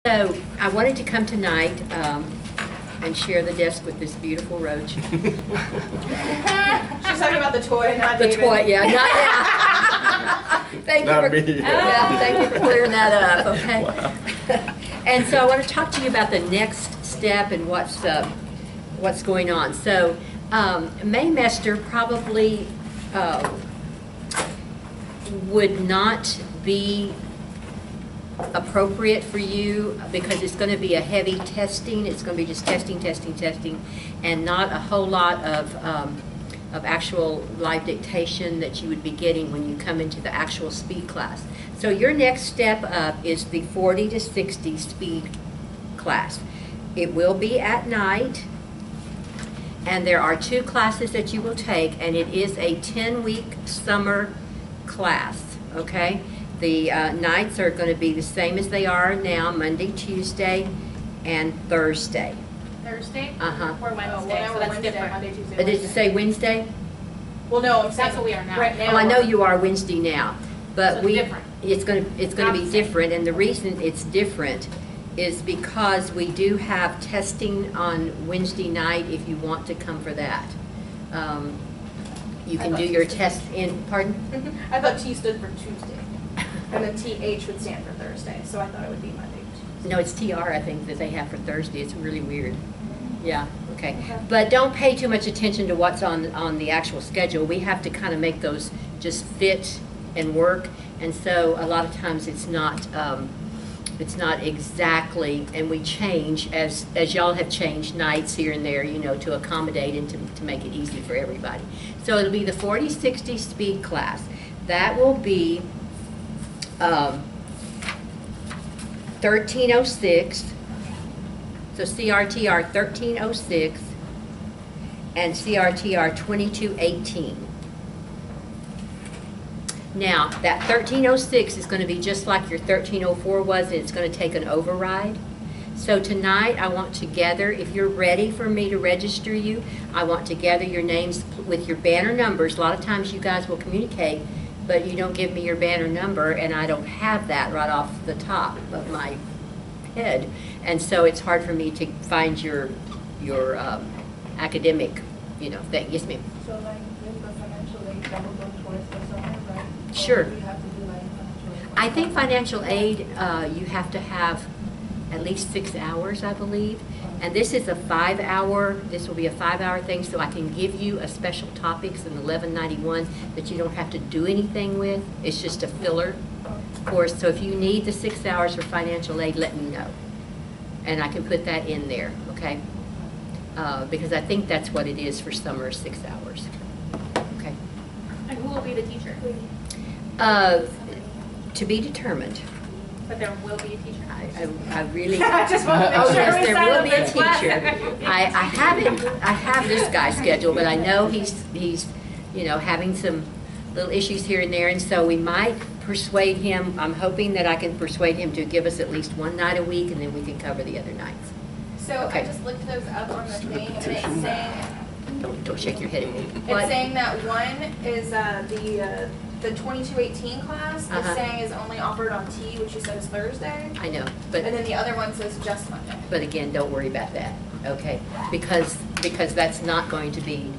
So I wanted to come tonight and share the desk with this beautiful roach. She's talking about the toy, not The David. toy, yeah, not now. Thank you for, yeah, thank you for clearing that up. Okay. Wow. And so I want to talk to you about the next step and what's going on. So Maymester probably would not be appropriate for you because it's going to be a heavy testing. It's going to be just testing, and not a whole lot of actual live dictation that you would be getting when you come into the actual speed class. So your next step up is the 40 to 60 speed class. It will be at night, and there are 2 classes that you will take, and it is a 10-week summer class, okay? The nights are going to be the same as they are now, Monday, Tuesday, and Thursday. Thursday? Uh-huh. Or Wednesday, so so that's Wednesday, different. Monday, Tuesday, Did it say Wednesday? Well, no, I'm saying That's what we are now. Right now. Oh, I know you are Wednesday now, but So it's different. it's going to be Opposite. different, and the reason it's different is because we do have testing on Wednesday night if you want to come for that. You can do your test in, pardon? I thought T stood for Tuesday, and then TH would stand for Thursday, so I thought it would be Monday. No, it's TR, I think, that they have for Thursday. It's really weird. Yeah, okay. But don't pay too much attention to what's on the actual schedule. We have to kind of make those just fit and work, and so a lot of times it's not exactly, and we change as y'all have changed nights here and there, you know, to accommodate and to make it easy for everybody. So it'll be the 40-60 speed class. That will be 1306, so CRTR 1306 and CRTR 2218. Now, that 1306 is going to be just like your 1304 was, and it's going to take an override. So tonight, I want to gather, if you're ready for me to register you, I want to gather your names with your banner numbers. A lot of times you guys will communicate, but you don't give me your banner number, and I don't have that right off the top of my head. And so it's hard for me to find your academic, you know, thing. Yes, ma'am. So like with the financial aid, that will go towards the summer, right? Sure. Or do you have to do like financial aid? I think financial aid, you have to have at least 6 hours, I believe. And this is a 5-hour, this will be a 5-hour thing, so I can give you a special topics in 1191 that you don't have to do anything with. It's just a filler course. So if you need the 6 hours for financial aid, let me know. And I can put that in there, okay? Because I think that's what it is for summer, 6 hours. Okay. And who will be the teacher? To be determined. But there will be a teacher. I really. I just want to make Oh sure yes, we there settle will be a this. teacher. I have this guy scheduled, but I know he's you know, having some little issues here and there, and so we might persuade him. I'm hoping that I can persuade him to give us at least one night a week, and then we can cover the other nights. So Okay. I just looked those up on the thing, and it's saying Don't shake your head at me. it's saying that one is the 2218 class. It's Uh-huh. saying is only offered on T, which you said is Thursday, I know, and but then the other one says just Monday. again, don't worry about that, okay? Because that's not going to be.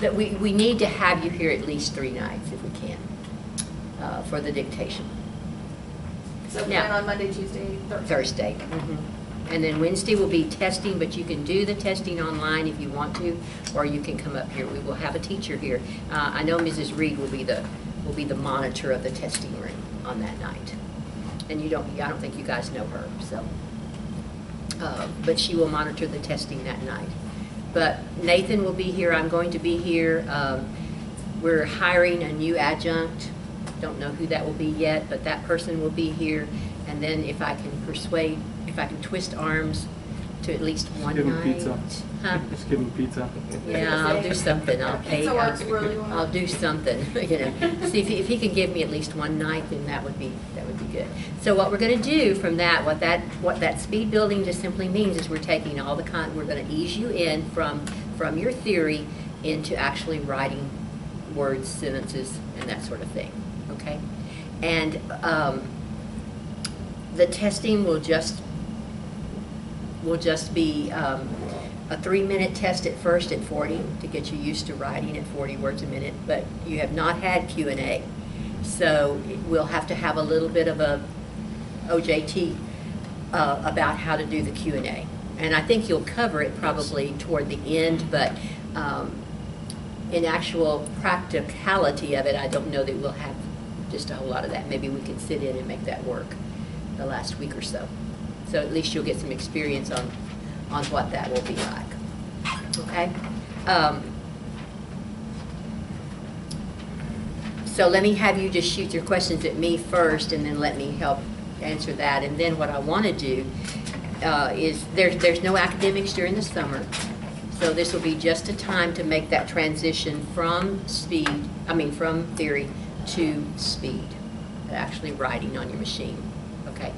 That we need to have you here at least 3 nights if we can for the dictation. So Now- plan on Monday, Tuesday, Thursday. Thursday. And then Wednesday will be testing, but you can do the testing online if you want to, or you can come up here. We will have a teacher here. I know Mrs. Reed will be the monitor of the testing room on that night. And I don't think you guys know her, so. But she will monitor the testing that night. But Nathan will be here. I'm going to be here. We're hiring a new adjunct. Don't know who that will be yet, but that person will be here. And then if I can twist arms to at least one Give him night. pizza. Huh? Just give him pizza. Yeah, I'll do something. I'll pay. Pizza works really well. I'll do something. You know, see if he can give me at least one night, then that would be good. So what we're going to do from that, what that speed building just simply means is we're taking all the we're going to ease you in from your theory into actually writing words, sentences, and that sort of thing. Okay, and The testing will just be a 3-minute test at first at 40 to get you used to writing at 40 words a minute, but you have not had Q&A. So we'll have to have a little bit of a OJT about how to do the Q&A. And I think you'll cover it probably toward the end, but in actual practicality of it, I don't know that we'll have just a whole lot of that. Maybe we can sit in and make that work the last week or so. So at least you'll get some experience on what that will be like. Okay? So let me have you just shoot your questions at me first, and then let me help answer that. And then what I want to do is there's no academics during the summer, so this will be just a time to make that transition from theory to speed, actually writing on your machine. Okay.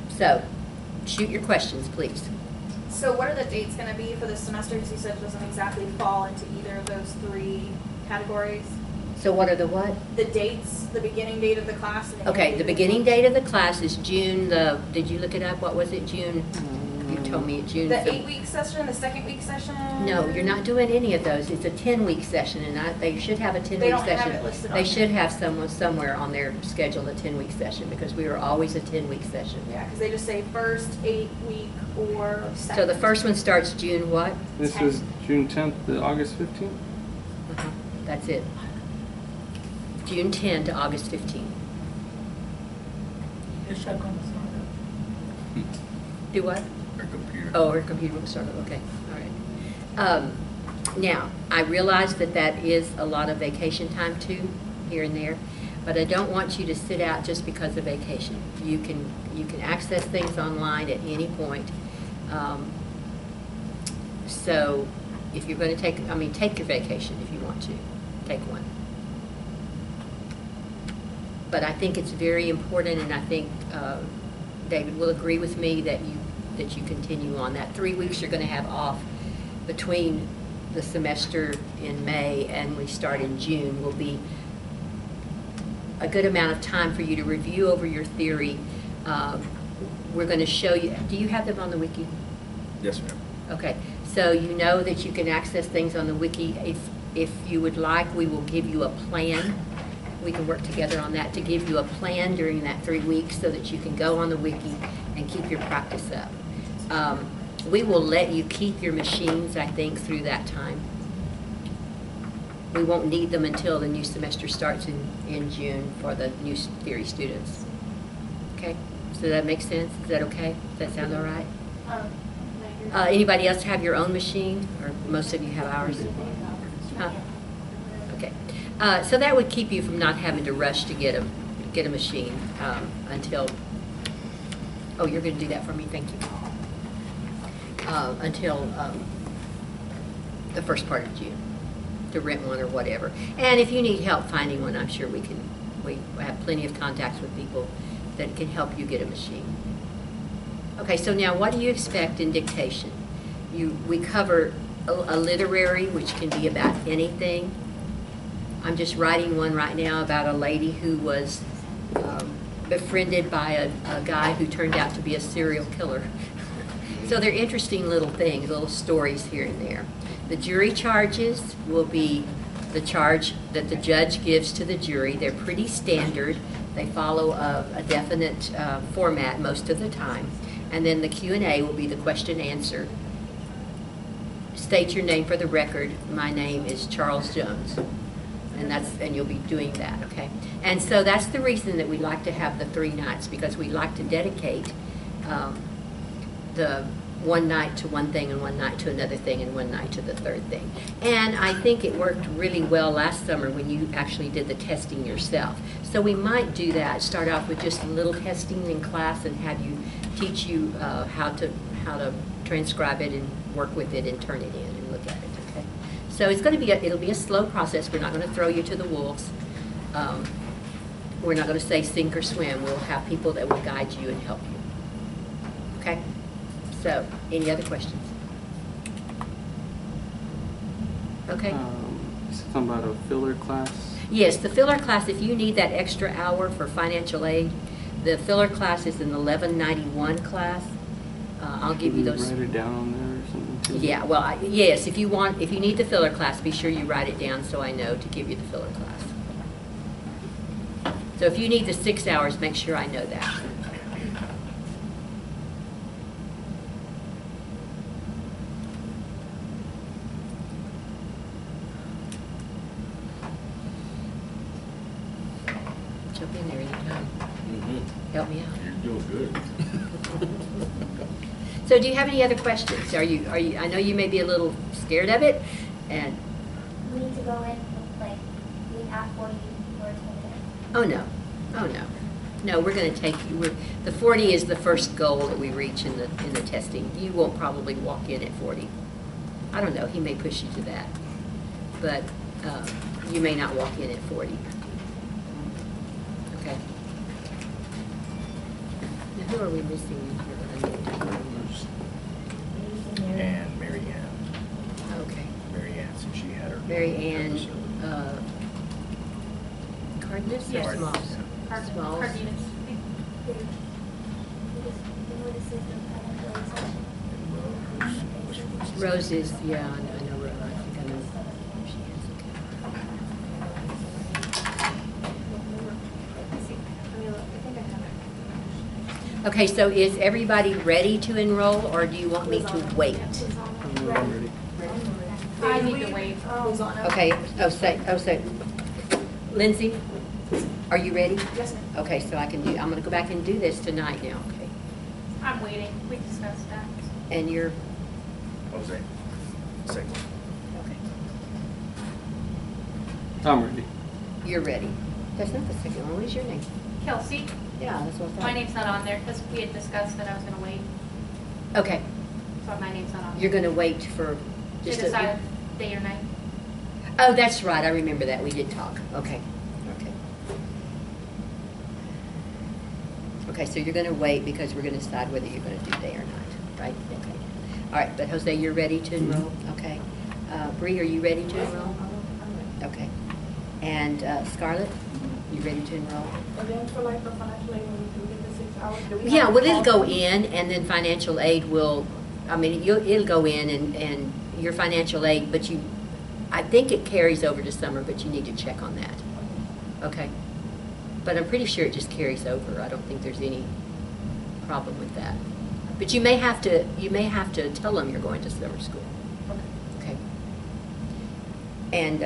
So shoot your questions, please. So what are the dates going to be for this semester? Because you said it doesn't exactly fall into either of those 3 categories. So what are the what? The dates, the beginning date of the class. And the Okay, end the date beginning date of the class is June did you look it up? What was it, June? You told me June. The 8-week session, the 2nd-week session? No, you're not doing any of those. It's a 10-week session, and they should have a 10-week session. They don't have it listed on They there. should have somewhere on their schedule a 10-week session, because we are always a 10-week session. Yeah, because they just say first 8-week or 2nd. So the first one starts June what? This 10th. is June 10th to August 15th? That's it. June 10 to August 15. Is that going to start Do what? Her computer. Oh, her computer will start up, okay, all right. Now, I realize that is a lot of vacation time too, here and there, but I don't want you to sit out just because of vacation. You can access things online at any point. So if you're going to take your vacation if you want to, take one. But I think it's very important, and I think David will agree with me that you continue on that. 3 weeks you're going to have off between the semester in May and we start in June will be a good amount of time for you to review over your theory. We're going to show you. Do you have them on the wiki? Yes, ma'am. Okay, so you know that you can access things on the wiki. If you would like, we will give you a plan. We can work together on that to give you a plan during that 3 weeks so that you can go on the wiki and keep your practice up. We will let you keep your machines, I think, through that time. We won't need them until the new semester starts in June for the new theory students. Okay, so that makes sense? Is that okay? Does that sound all right? Anybody else have your own machine, or most of you have ours? Huh? Okay. So that would keep you from not having to rush to get a machine until. Oh, you're going to do that for me. Thank you. Until the first part of June to rent one or whatever. And if you need help finding one, I'm sure we have plenty of contacts with people that can help you get a machine. Okay, so now what do you expect in dictation? We cover a literary, which can be about anything. I'm just writing one right now about a lady who was befriended by a guy who turned out to be a serial killer. So they're interesting little things, little stories here and there. The jury charges will be the charge that the judge gives to the jury. They're pretty standard. They follow a definite format most of the time. And then the Q&A will be the question answer. State your name for the record. My name is Charles Jones. And you'll be doing that, okay? And so that's the reason that we like to have the 3 nights, because we like to dedicate the one night to one thing and one night to another thing and one night to the third thing. And I think it worked really well last summer when you actually did the testing yourself. So we might do that, start off with just a little testing in class and have you teach you how to transcribe it and work with it and turn it in and look at it, okay? So it's going to be it'll be a slow process. We're not going to throw you to the wolves. We're not going to say sink or swim. We'll have people that will guide you and help you. Okay? So, any other questions? Okay. You said something about a filler class? Yes, the filler class, if you need that extra hour for financial aid, The filler class is an 1191 class. I'll give you Can those. Write it down on there or something too. Yeah, well, yes, if you need the filler class, be sure you write it down so I know to give you the filler class. So if you need the 6 hours, make sure I know that. Jump in there anytime. Help me out. You're doing good. So do you have any other questions? Are you, I know you may be a little scared of it, and, We need to go in, like, we have 40 or 10 minutes. oh no, oh no. No, we're gonna take you, the 40 is the first goal that we reach in the testing. You won't probably walk in at 40. I don't know, he may push you to that. But, you may not walk in at 40. Okay. Now, who are we missing in here that I need to do? And Mary Ann. Okay. Mary Ann, since she had her. Mary Ann, episode. Cardenas or Yes. Smalls? Smalls. Cardenas. They would assist in financial aid session. Rose is, yeah, I know Rose, I think I know. She is, okay. Okay, so is everybody ready to enroll, or do you want me to wait? I'm ready. I need to wait. Who's on it? Okay, say, Lindsay, are you ready? Yes, ma'am. Okay, so I'm gonna go back and do this tonight now, okay? I'm waiting. We discussed that. And you're, Jose. Second. okay, I'm ready. you're ready. That's not the second one, what is your name? Kelsey, Yeah, that's what I thought. my name's not on there because we had discussed that I was going to wait. Okay, So my name's not on there. you're gonna wait for To just decide day or night. Oh, that's right, I remember that, we did talk, okay, okay. Okay, so you're gonna wait because we're gonna decide whether you're gonna do day or not, right? Okay. All right, but Jose, you're ready to enroll, okay? Bree, are you ready to enroll? Okay. And Scarlett, you ready to enroll? And then for like the financial aid, when we do get the 6 hours, do we have Yeah, to well, it'll call go them? in, and then financial aid will, I mean, it'll go in, and your financial aid, but I think it carries over to summer, but you need to check on that, okay? But I'm pretty sure it just carries over. I don't think there's any problem with that. But you may have to tell them you're going to summer school, okay? And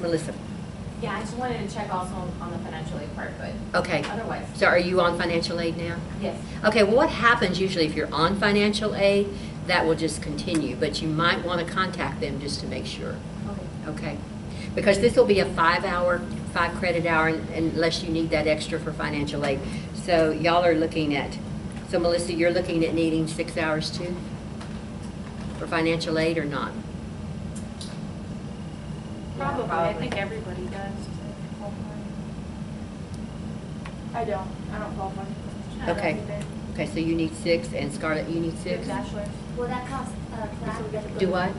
Melissa, Yeah, I just wanted to check also on the financial aid part, but okay. otherwise, So are you on financial aid now? yes. Okay, well, what happens usually if you're on financial aid, that will just continue, but you might want to contact them just to make sure, Okay. okay? Because this will be a 5 credit hour unless you need that extra for financial aid. So y'all are looking at, so Melissa, you're looking at needing 6 hours too? For financial aid or not? Probably. I think everybody does. I don't qualify. Okay. Okay, so you need 6, and Scarlett, you need 6? Bachelor's. Will that cost class? Do what?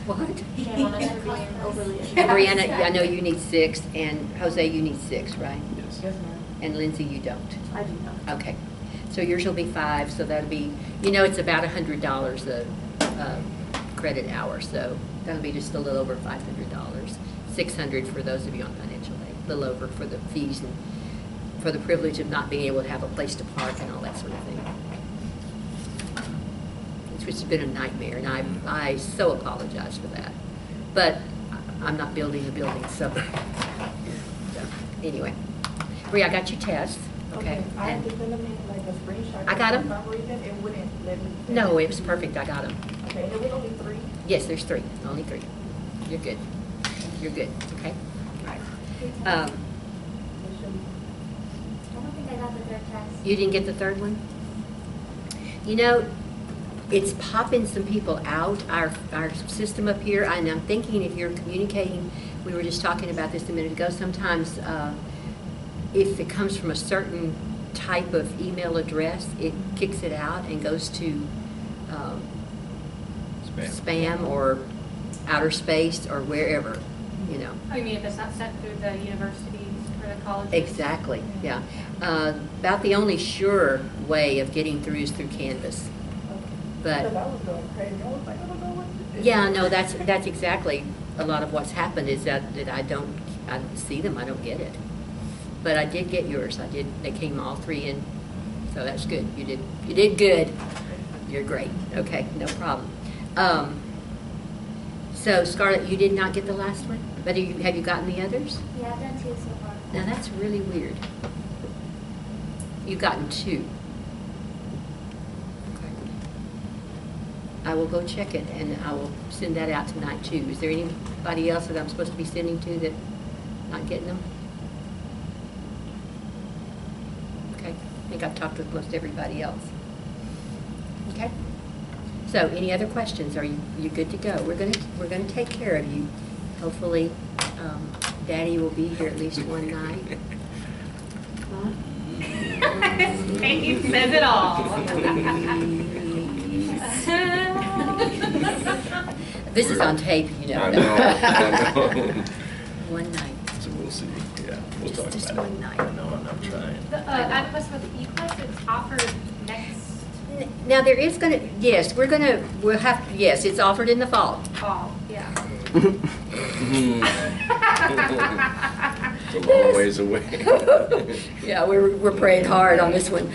What? Shame on us for being overly. And Brianna, I know you need 6, and Jose, you need 6, right? Yes. Yes, ma'am. And Lindsay, you don't? I do not. Okay. So yours will be 5, so that'll be, it's about $100 a credit hour, so that'll be just a little over $500. 600 for those of you on financial aid, a little over for the fees and for the privilege of not being able to have a place to park and all that sort of thing. Which has been a nightmare, and I so apologize for that. But I'm not building a building, so anyway. Bree, I got your tests, okay? I had And- to send them in like a screenshot. I got 'em. For some reason, it wouldn't let me. send No, it. it was perfect, I got them. Okay, there was only 3. Yes, there's 3, only 3. You're good. You're good, okay? All right. I don't think I got the third test. You didn't get the 3rd one? It's popping some people out, our system up here, and I'm thinking if you're communicating, we were just talking about this a minute ago, sometimes if it comes from a certain type of email address, it kicks it out and goes to spam or outer space or wherever, Oh, you mean if it's not sent through the university's for the colleges. Exactly, yeah. About the only sure way of getting through is through Canvas. But, Because I was going crazy, I was like, I don't know what to do. yeah, no, that's exactly a lot of what's happened is that I don't see them, I don't get it. But I did get yours, they came all three in, so that's good. You did good. You're great. Okay, no problem. So Scarlett, you did not get the last one? But have you gotten the others? Yeah, I've done 2 so far. Now that's really weird. You've gotten 2. Okay. I will go check it and I will send that out tonight too. Is there anybody else that I'm supposed to be sending to that not getting them? Okay, I think I've talked with most everybody else. Okay. So, any other questions? Are you good to go? We're gonna take care of you. Hopefully, Daddy will be here at least one night. He says it all. This is on tape, you know. I know. One night. So we'll see. Yeah, we'll talk Just about it. one night. I know, and I'm trying. I'm with E-Class, it's offered next Now, there is gonna, yes, we'll have, yes, it's offered in the fall. fall, yeah. It's a long ways away. Yeah, we're praying hard on this one.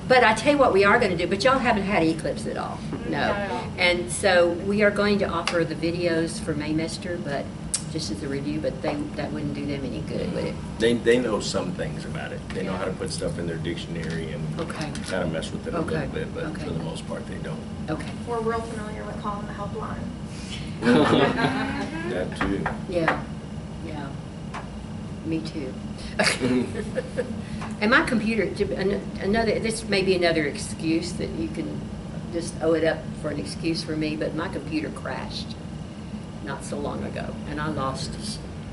But I tell you what we are gonna do, but y'all haven't had Eclipse at all, no. Not at all. And so we are going to offer the videos for Maymester, but just as a review, but that wouldn't do them any good, would it? They know some things about it. They know how to put stuff in their dictionary and Okay. kind of mess with it a Okay. little bit, but Okay. for the most part, they don't. Okay, We're real familiar with calling the helpline. That too. yeah, yeah, me too. And my computer, this may be another excuse that you can just owe it up for an excuse for me, but my computer crashed not so long ago, and I lost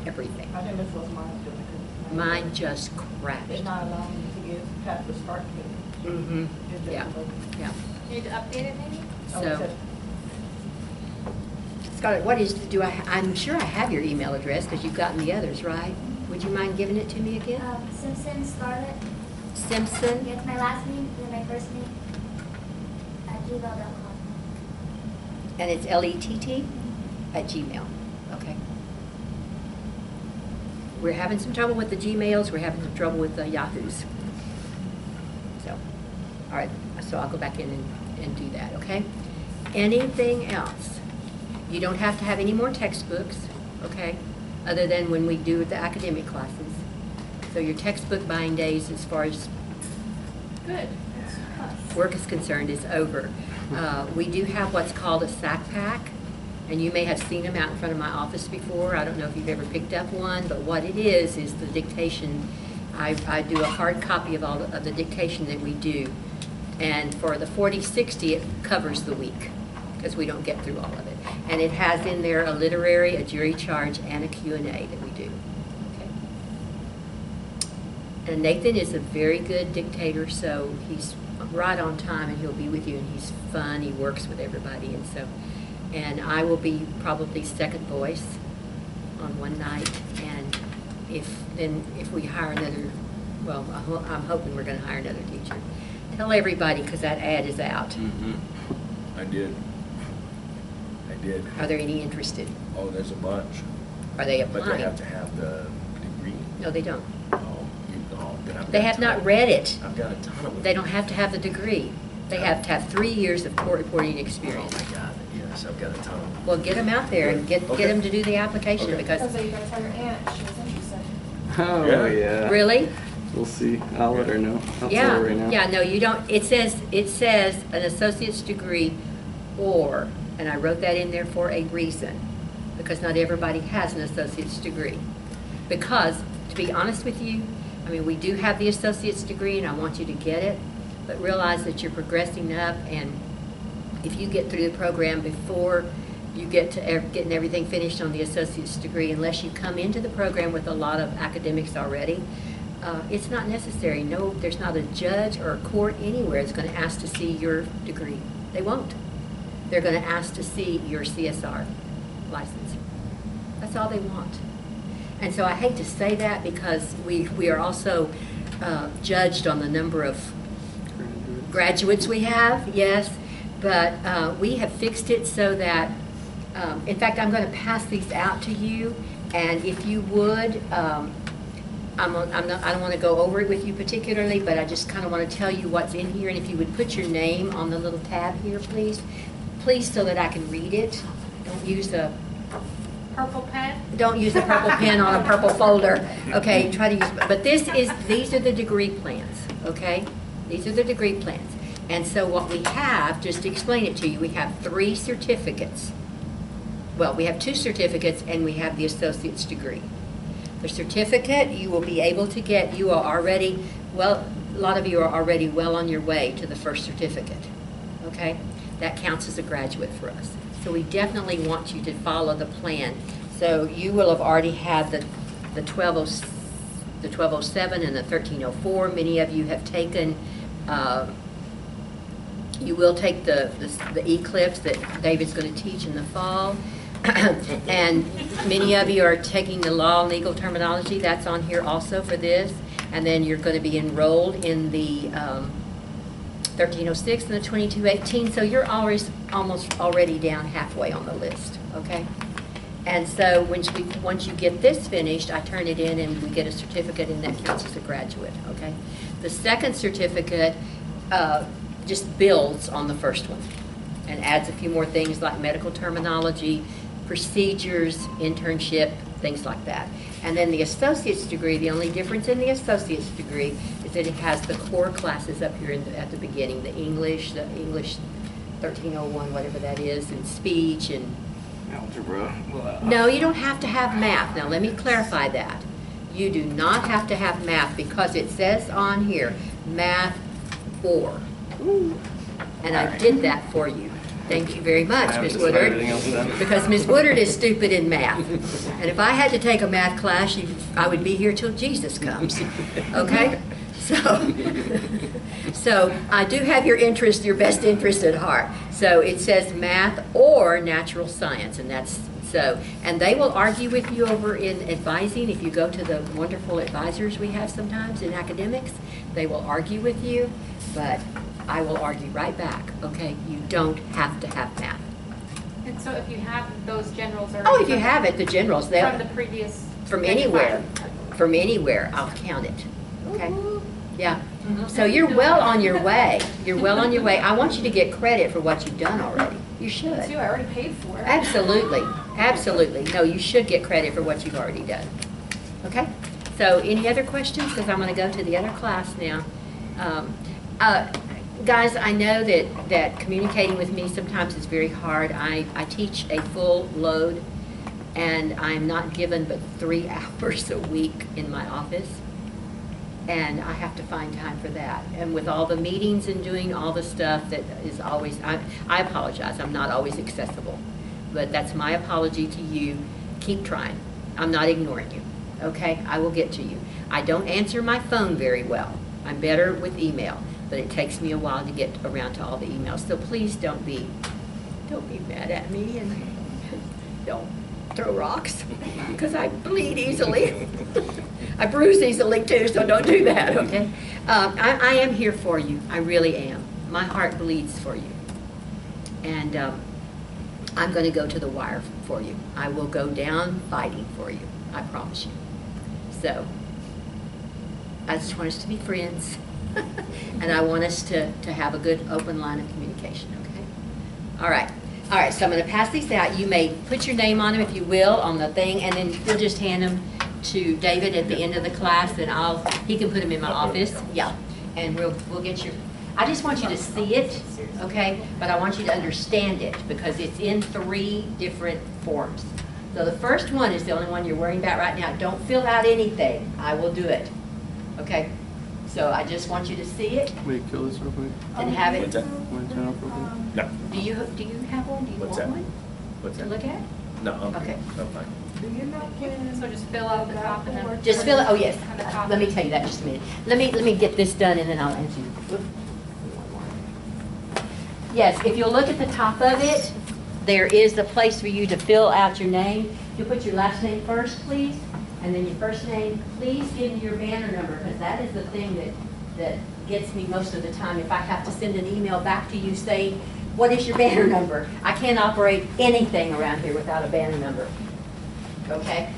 everything. I think this was mine too, because Mine just it's crashed. not allowing me to get past the start page. Mm-hmm, It's just yeah, like- yeah. Need to update it maybe? Oh, it So, says- Scarlett, I'm sure I have your email address, because you've gotten the others, right? Would you mind giving it to me again? Simpson Scarlett. Simpson? Yeah, it's my last name, then my first name, @gmail.com. And it's LETT at Gmail. Okay. We're having some trouble with the Gmails. We're having some trouble with the Yahoos. So, all right. So I'll go back in and do that. Okay. Anything else? You don't have to have any more textbooks. Okay. Other than when we do the academic classes. So your textbook buying days, as far as Good. work is concerned, is over. We do have what's called a sack pack, and you may have seen them out in front of my office before. I don't know if you've ever picked up one, but what it is the dictation. I do a hard copy of all of the dictation that we do, and for the 40/60, it covers the week, because we don't get through all of it. And it has in there a literary, a jury charge, and a Q&A that we do. Okay. And Nathan is a very good dictator, so he's right on time, and he'll be with you, and he's fun. He works with everybody, and I will be probably second voice on one night, and if we hire another, well, I'm hoping we're going to hire another teacher. Tell everybody, because that ad is out. Mm-hmm. I did. Are there any interested? Oh, there's a bunch. Are they But applying? they have to have the degree. No, they don't. Then I've They got have a not ton. read it. I've got a ton of them. They don't have to have the degree. They have to have 3 years of court reporting experience. Oh my God, yes, I've got a ton of them. Well, get them out there and get Okay. them to do the application, Okay. because, So you gotta tell your aunt, she was interested. Oh, Yeah. yeah. really? We'll see. I'll let her know. I'll tell Yeah, her right now. yeah, no, you don't, it says an associate's degree or, and I wrote that in there for a reason, because not everybody has an associate's degree. Because, to be honest with you, I mean, we do have the associate's degree, and I want you to get it, but realize that you're progressing up, and if you get through the program before you get to getting everything finished on the associate's degree, unless you come into the program with a lot of academics already, it's not necessary. No, there's not a judge or a court anywhere that's going to ask to see your degree. They won't. They're going to ask to see your CSR license. That's all they want. And so I hate to say that because we are also judged on the number of graduates we have, yes, but we have fixed it so that, in fact, I'm going to pass these out to you, and if you would, I don't want to go over it with you particularly, but I just kind of want to tell you what's in here, and if you would put your name on the little tab here, please, so that I can read it. Don't use a Purple pen? Don't use a purple pen on a purple folder. Okay, try to use, but these are the degree plans, okay? These are the degree plans. And so what we have, just to explain it to you, we have 3 certificates. Well, we have 2 certificates and we have the associate's degree. The certificate you will be able to get, you are already, well, a lot of you are already well on your way to the first certificate, okay? That counts as a graduate for us. So we definitely want you to follow the plan. So you will have already had the 1207 and the 1304. Many of you have taken, you will take the Eclipse that David's going to teach in the fall. And many of you are taking the law and legal terminology. That's on here also for this. And then you're going to be enrolled in the 1306 and the 2218, so you're always almost already down halfway on the list, okay? And so once you get this finished, I turn it in and we get a certificate, and that counts as a graduate, okay? The second certificate just builds on the first one and adds a few more things like medical terminology, procedures, internship, things like that. And then the associate's degree, the only difference in the associate's degree is that it has the core classes up here at the beginning, the English 1301, whatever that is, and speech and Algebra. no, you don't have to have math. Now, let me clarify that. You do not have to have math because it says on here, math or. And I did that for you. Thank you very much, Ms. Woodard. Because Ms. Woodard is stupid in math. And if I had to take a math class, I would be here till Jesus comes. Okay? So I do have your interest, your best interest at heart. So it says math or natural science, and that's so. And they will argue with you over in advising. If you go to the wonderful advisors we have sometimes in academics, they will argue with you, but I will argue right back, okay? You don't have to have math. And so if you have those generals already. Oh, if you have it, the generals, they'll. From the previous. From anywhere, I'll count it, okay? Yeah, so you're well on your way. You're well on your way. I want you to get credit for what you've done already. You should. Too, I already paid for it. Absolutely, absolutely. No, you should get credit for what you've already done. Okay? So any other questions? Because I'm going to go to the other class now. Guys, I know that communicating with me sometimes is very hard. I teach a full load, and I'm not given but 3 hours a week in my office. And I have to find time for that. And with all the meetings and doing all the stuff that is always, I apologize, I'm not always accessible. But that's my apology to you. Keep trying. I'm not ignoring you, okay? I will get to you. I don't answer my phone very well. I'm better with email, but it takes me a while to get around to all the emails. So please don't be mad at me, and don't throw rocks, because I bleed easily. I bruise easily too, so don't do that, okay? I am here for you. I really am. My heart bleeds for you. And I'm going to go to the wire for you. I will go down fighting for you. I promise you. So, I just want us to be friends. And I want us to have a good open line of communication, okay? All right. All right, so I'm going to pass these out. You may put your name on them, if you will, on the thing, and then we'll just hand them to David at the end of the class, and he can put them in my office. Yeah, and we'll get your, I just want you to see it, okay? But I want you to understand it, because it's in 3 different forms. So the first one is the only one you're worrying about right now. Don't fill out anything. I will do it, okay? So I just want you to see it. Wait, kill this real quick. And have it. What's that? Want to turn off real quick? No. Do you have one? Do you What's want that? one What's to that? look at? No, I'm Okay. I'm fine. Do you know when? So just fill out the top and then. Just fill it. Oh yes. On the top. Let me tell you that in just a minute. Let me get this done, and then I'll answer you. Oop. Yes, if you'll look at the top of it, there is a place for you to fill out your name. You put your last name first, please, and then your first name. Please give me your banner number, because that is the thing that gets me most of the time. If I have to send an email back to you saying, what is your banner number? I can't operate anything around here without a banner number. Okay?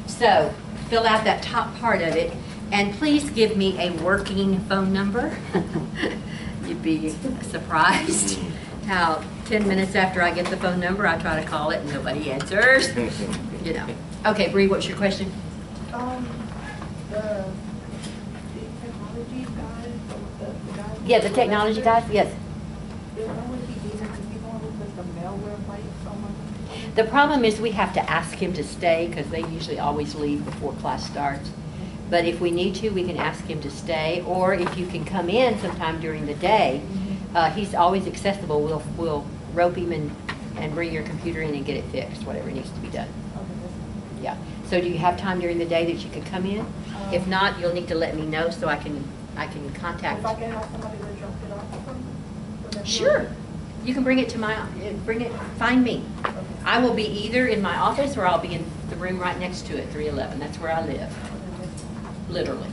So, fill out that top part of it, and please give me a working phone number. You'd be surprised how 10 minutes after I get the phone number, I try to call it and nobody answers. You know. Okay, Bree, what's your question? The technology guys, the guys. Yeah, the technology guys, yes. There's no way he needs it because he's the one who puts the malware like so much. The problem is we have to ask him to stay because they usually always leave before class starts. But if we need to, we can ask him to stay, or if you can come in sometime during the day, he's always accessible. We'll rope him and bring your computer in and get it fixed, whatever needs to be done. Yeah. So do you have time during the day that you could come in? If not, you'll need to let me know so I can contact. If I can have somebody to drop it off from. would that be Sure. okay? You can bring it to find me. I will be either in my office or I'll be in the room right next to it, 311. That's where I live. Literally.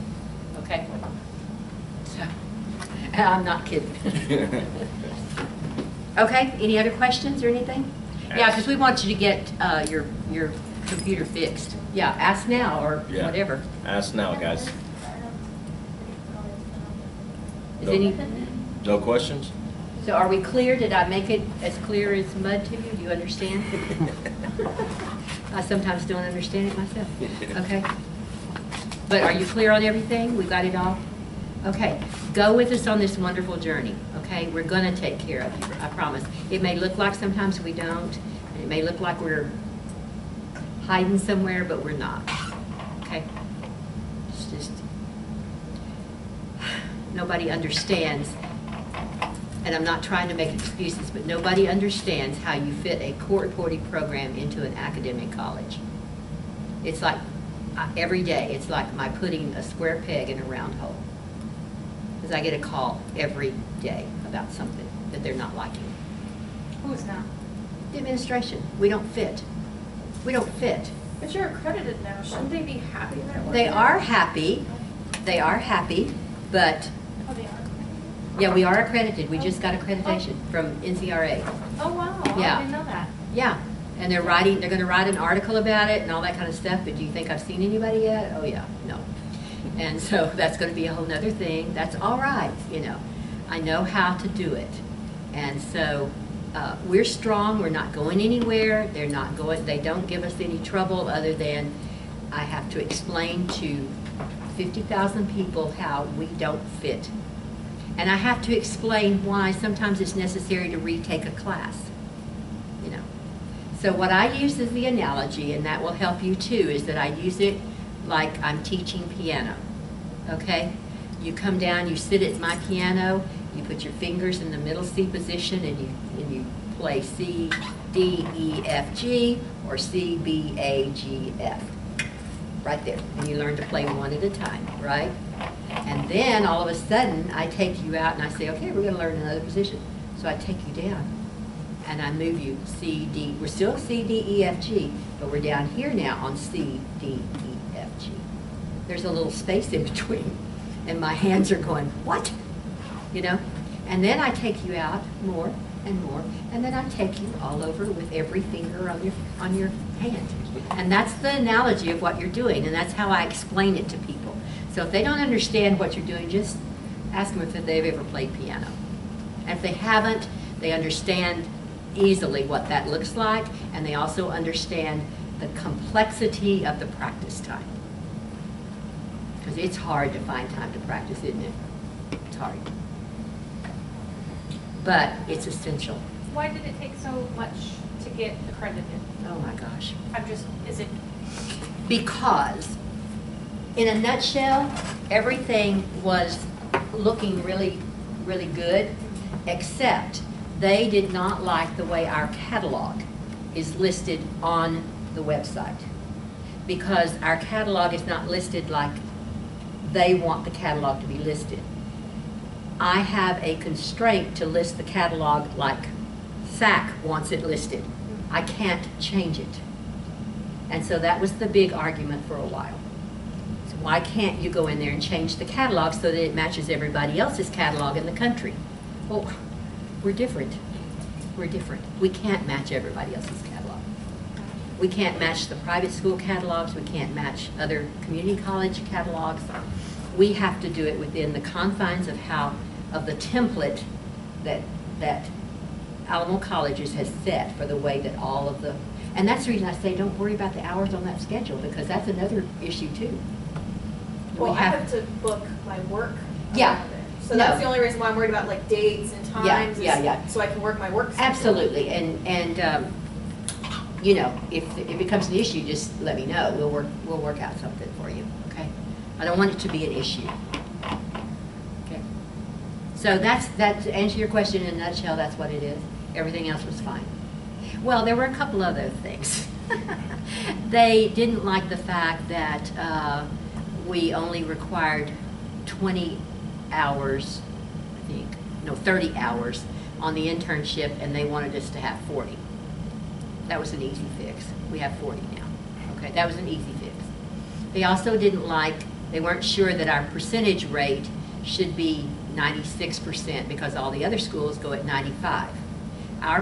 Okay? So, and I'm not kidding. Okay, any other questions or anything? Yeah, because we want you to get your computer fixed. Yeah, ask now or Yeah. whatever. Ask now, guys. Is any, No questions? so are we clear? Did I make it as clear as mud to you? Do you understand? I sometimes don't understand it myself. Okay? But are you clear on everything? We got it all? Okay. Go with us on this wonderful journey. Okay? We're going to take care of you. I promise. It may look like sometimes we don't. And it may look like we're hiding somewhere, but we're not. Okay? It's just nobody understands. And I'm not trying to make excuses, but nobody understands how you fit a court reporting program into an academic college. It's like every day, it's like my putting a square peg in a round hole. Because I get a call every day about something that they're not liking. Who's not? The administration. We don't fit. We don't fit. But you're accredited now, shouldn't they be happy that we're They here? are happy. They are happy, but Oh, they are. yeah, we are accredited. We just got accreditation from NCRA. Oh, wow, Yeah. I didn't know that. Yeah, and they're going to write an article about it and all that kind of stuff, but do you think I've seen anybody yet? Oh, yeah, no. And so that's going to be a whole nother thing. That's all right, you know. I know how to do it. And so we're strong. We're not going anywhere. They don't give us any trouble other than I have to explain to 50,000 people how we don't fit. And I have to explain why sometimes it's necessary to retake a class, you know. So what I use as the analogy, and that will help you too, is that I use it like I'm teaching piano, okay? You come down, you sit at my piano, you put your fingers in the middle C position, and you play C, D, E, F, G, or C, B, A, G, F. Right there. And you learn to play one at a time, right? And then all of a sudden, I take you out and I say, okay, we're going to learn another position. So I take you down and I move you C, D. We're still C, D, E, F, G, but we're down here now on C, D, E, F, G. There's a little space in between. And my hands are going, what? You know? And then I take you out more and more, and then I take you all over with every finger on your hand. And that's the analogy of what you're doing, and that's how I explain it to people. So if they don't understand what you're doing, just ask them if they've ever played piano. And if they haven't, they understand easily what that looks like, and they also understand the complexity of the practice time. Because it's hard to find time to practice, isn't it? It's hard. But it's essential. Why did it take so much to get accredited? Oh my gosh. Is it? Because, in a nutshell, everything was looking really, really good, except they did not like the way our catalog is listed on the website. Because our catalog is not listed like they want the catalog to be listed. I have a constraint to list the catalog like SAC wants it listed. I can't change it. And so that was the big argument for a while. So why can't you go in there and change the catalog so that it matches everybody else's catalog in the country? Well, we're different. We're different. We can't match everybody else's catalog. We can't match the private school catalogs. We can't match other community college catalogs. We have to do it within the confines of the template that Alamo Colleges has set for the way that all of the, and that's the reason I say don't worry about the hours on that schedule, because that's another issue too. Well, I have to book my work. Yeah. around it. So No. that's the only reason why I'm worried about like dates and times. Yeah. So I can work my work schedule. Absolutely, and you know, if it becomes an issue, just let me know. We'll work out something for you. Okay, I don't want it to be an issue. Okay, so that's to answer your question in a nutshell. That's what it is. Everything else was fine. Well, there were a couple other things. They didn't like the fact that we only required 20 hours, I think, no, 30 hours on the internship, and they wanted us to have 40. That was an easy fix. We have 40 now. Okay, that was an easy fix. They also didn't like, they weren't sure that our percentage rate should be 96% because all the other schools go at 95. Our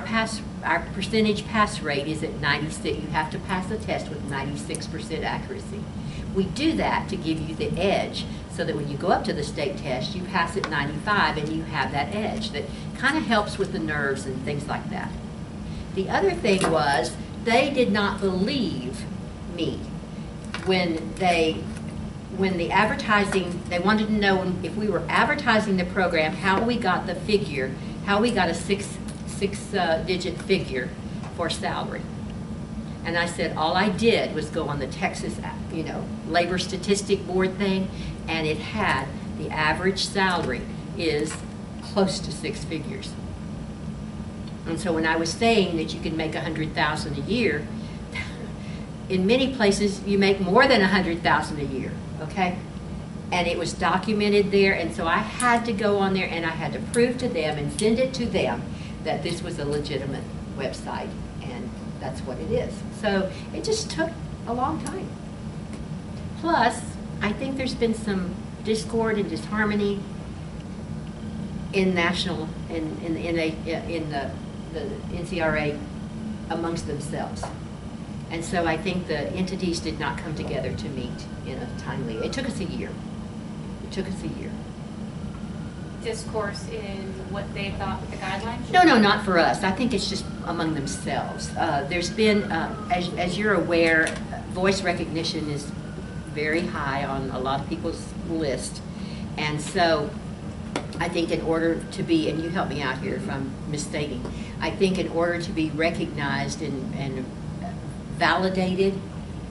percentage pass rate is at 96. You have to pass a test with 96% accuracy. We do that to give you the edge so that when you go up to the state test, you pass at 95 and you have that edge that kind of helps with the nerves and things like that. The other thing was they did not believe me when the advertising, they wanted to know if we were advertising the program, how we got the figure, how we got a six-digit figure for salary. And I said, all I did was go on the Texas, Labor Statistic Board thing, and it had the average salary is close to 6 figures. And so when I was saying that you can make $100,000 a year, in many places you make more than $100,000 a year, okay? And it was documented there, and so I had to go on there and I had to prove to them and send it to them that this was a legitimate website, and that's what it is. So it just took a long time. Plus, I think there's been some discord and disharmony in national, in the NCRA amongst themselves. And so I think the entities did not come together to meet in a timely, it took us a year. It took us a year. Discourse in what they thought the guidelines? No, not for us. I think it's just among themselves. There's been, as you're aware, voice recognition is very high on a lot of people's list. And so I think in order to be, and you help me out here if I'm misstating, I think in order to be recognized and validated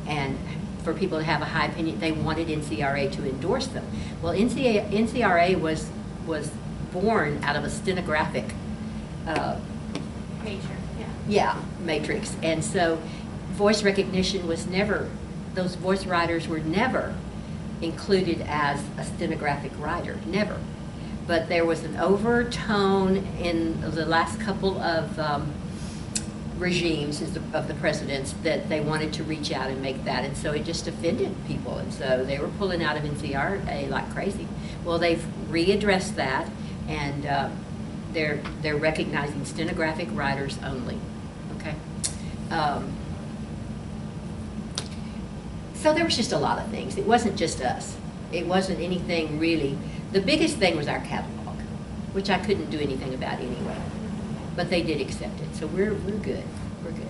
and for people to have a high opinion, they wanted NCRA to endorse them. Well, NCRA was born out of a stenographic matrix. And so voice recognition was never, those voice writers were never included as a stenographic writer, never. But there was an overtone in the last couple of regimes of the presidents that they wanted to reach out and make that, and so it just offended people, and so they were pulling out of NCRA like crazy. Well, they've readdressed that, and they're recognizing stenographic writers only. Okay. So there was just a lot of things. It wasn't just us. It wasn't anything really. The biggest thing was our catalog, which I couldn't do anything about anyway. But they did accept it, so we're good. We're good.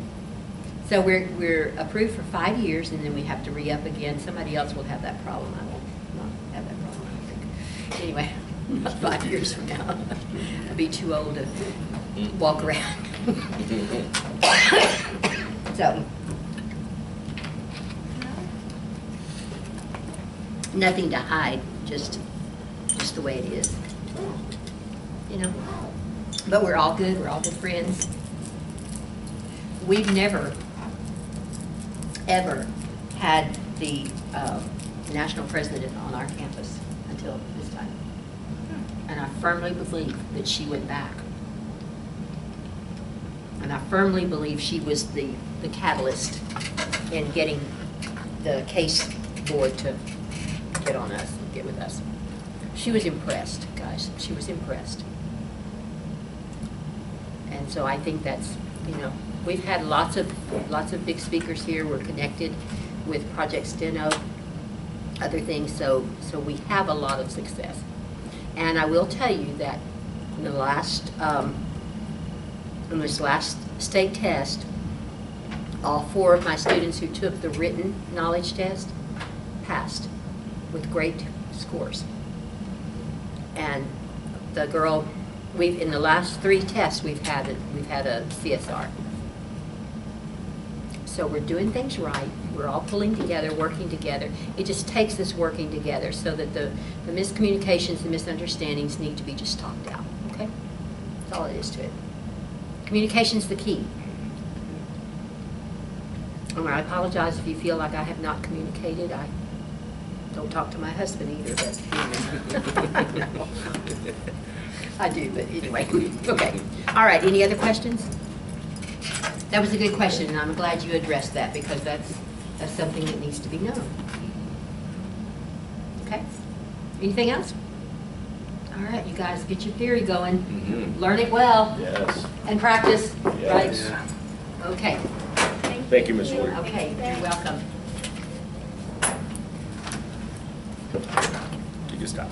So we're approved for 5 years, and then we have to re-up again. Somebody else will have that problem. I won't not have that problem, I think. Anyway, not 5 years from now. I'll be too old to walk around. So nothing to hide, just the way it is. But we're all good. We're all good friends. We've never, ever had the national president on our campus until this time. And I firmly believe that she went back. And I firmly believe she was the catalyst in getting the case board to get on us, get with us. She was impressed, guys. She was impressed. And so I think that's, you know, we've had lots of big speakers here. We're connected with Project Steno, other things, so we have a lot of success. And I will tell you that in the last, in this last state test, all 4 of my students who took the written knowledge test passed with great scores. And the girl, in the last 3 tests we've had a CSR. So we're doing things right. We're all pulling together, working together. It just takes us working together so that the miscommunications, the misunderstandings need to be just talked out, okay? That's all it is to it. Communication's the key. And I apologize if you feel like I have not communicated. I don't talk to my husband either, but I do, but anyway. Okay. All right, any other questions? That was a good question, and I'm glad you addressed that because that's something that needs to be known. Okay? Anything else? All right, you guys get your theory going. Mhm. Learn it well. Yes. And practice, Yes. right? Okay. Thank you, Ms. Wood. Okay, you're welcome. You can stop.